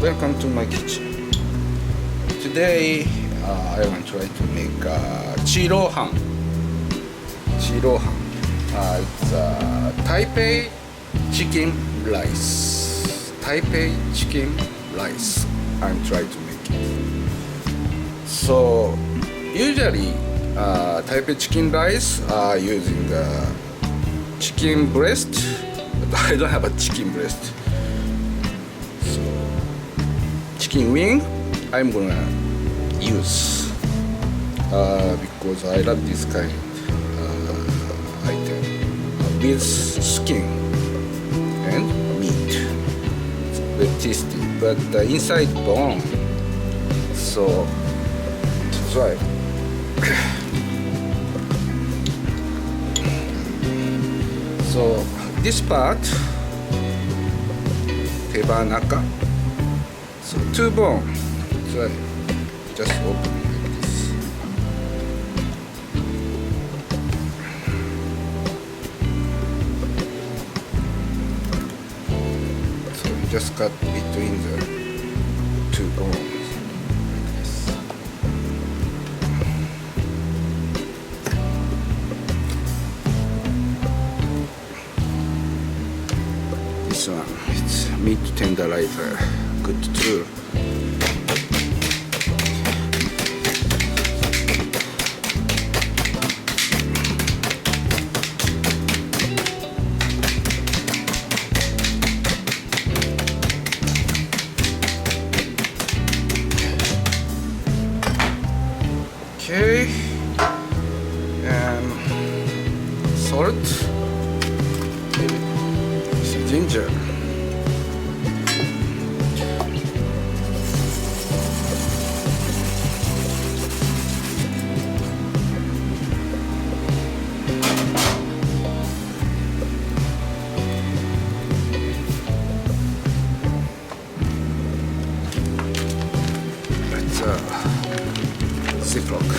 welcome to my kitchen. Today I want to try to make chirohan. It's Taipei chicken rice. Taipei chicken rice. I'm trying to make it. So usually Taipei chicken rice are using chicken breast, but I don't have a chicken breast. So chicken wing I'm gonna use because I love this kind item with skin and meat. It's very tasty, but the inside bone, so try. So this part, tebanaka. So two bone. Try. Just open it like this. So you just cut between the two bones like this. This one, it's meat tenderizer, good too. Okay, and salt, maybe some ginger. Let's Ziploc.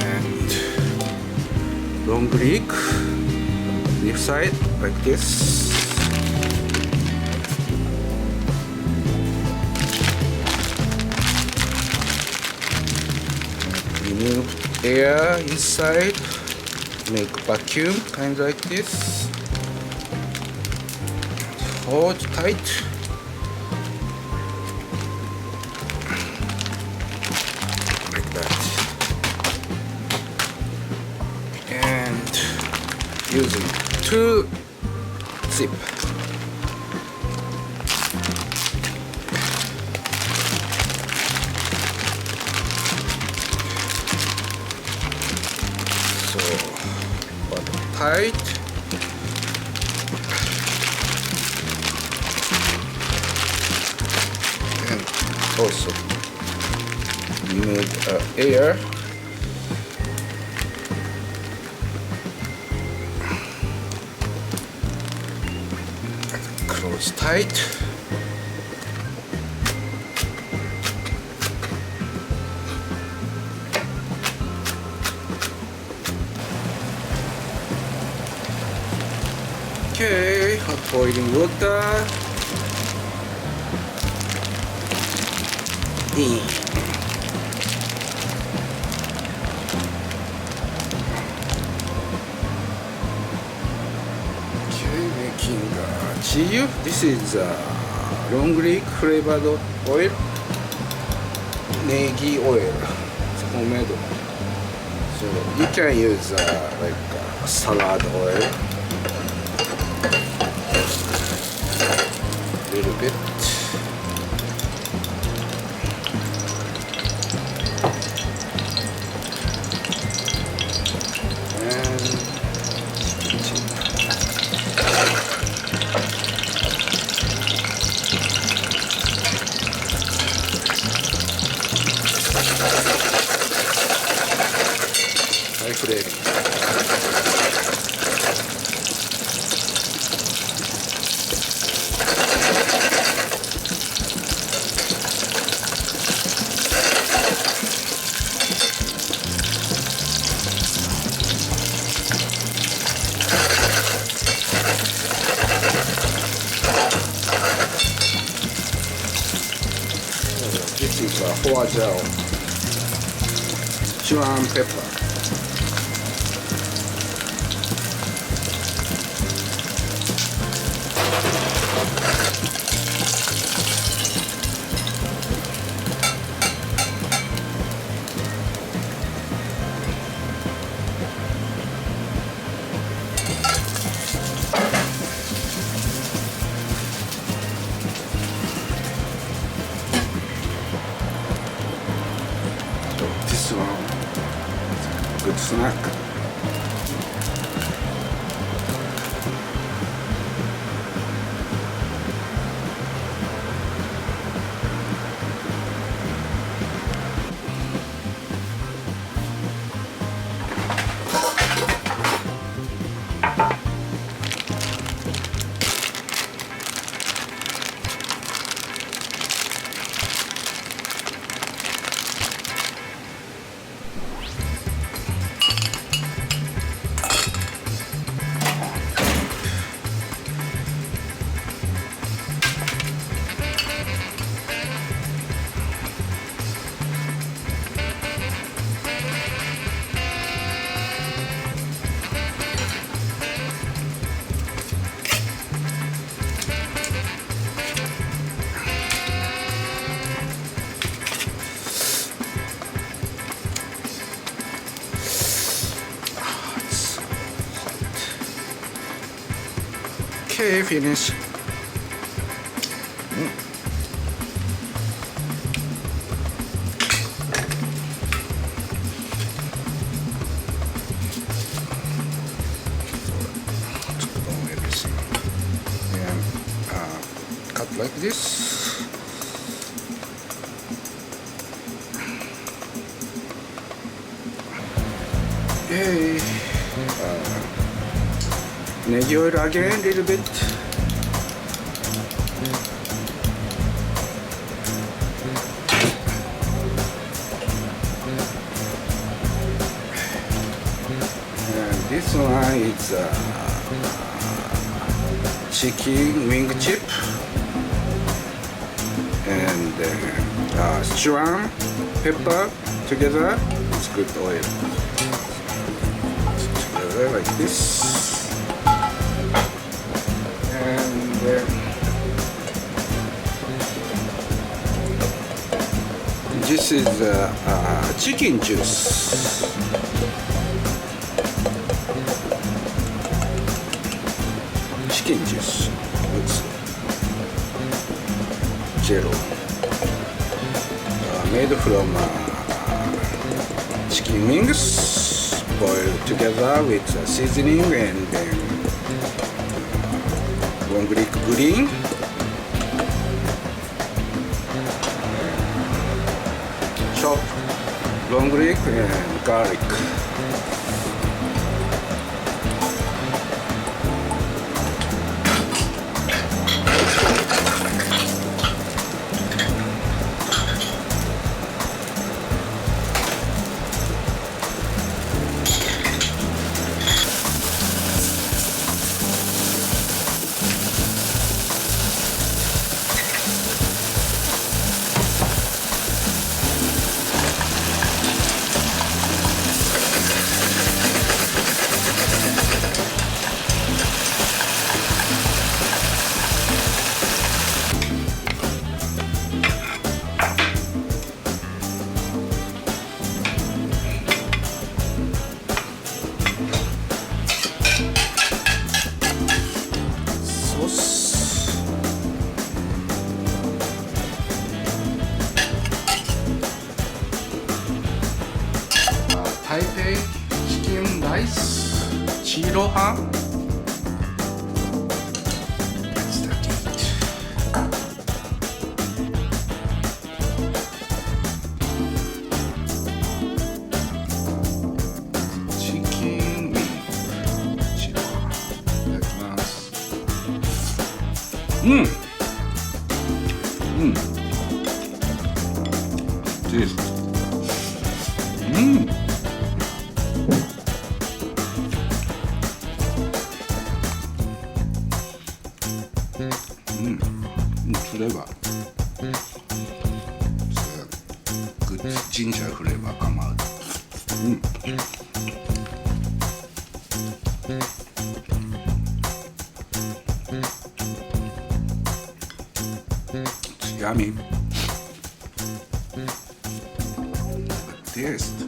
And long leaf side like this. Remove air inside, make vacuum kind like this. Hold tight. Like that. And using two zip. So bottom tight. Also remove air. Close tight. Okay, hot boiling water. Okay, making chiyu. This is long leaf flavored oil, negi oil, homemade. So you can use like salad oil, a little bit. hoa gel, Sichuan pepper. This one, good snack. Okay, finish. Everything. And cut like this. Okay. Negi oil again a little bit. And this one is chicken wing chip and Sichuan pepper together. It's good oil. Together like this. And this is chicken juice. Chicken juice with jello. Made from chicken wings, boiled together with seasoning and then long leek green, chopped long leek and garlic. Taipei chicken rice, chiroha. Let's start it. Chicken wing, chiroha. Taste. flavor. ginger flavor come out. It's yummy. Taste.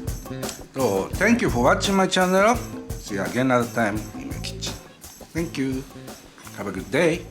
So thank you for watching my channel. See you again another time in my kitchen. Thank you. Have a good day.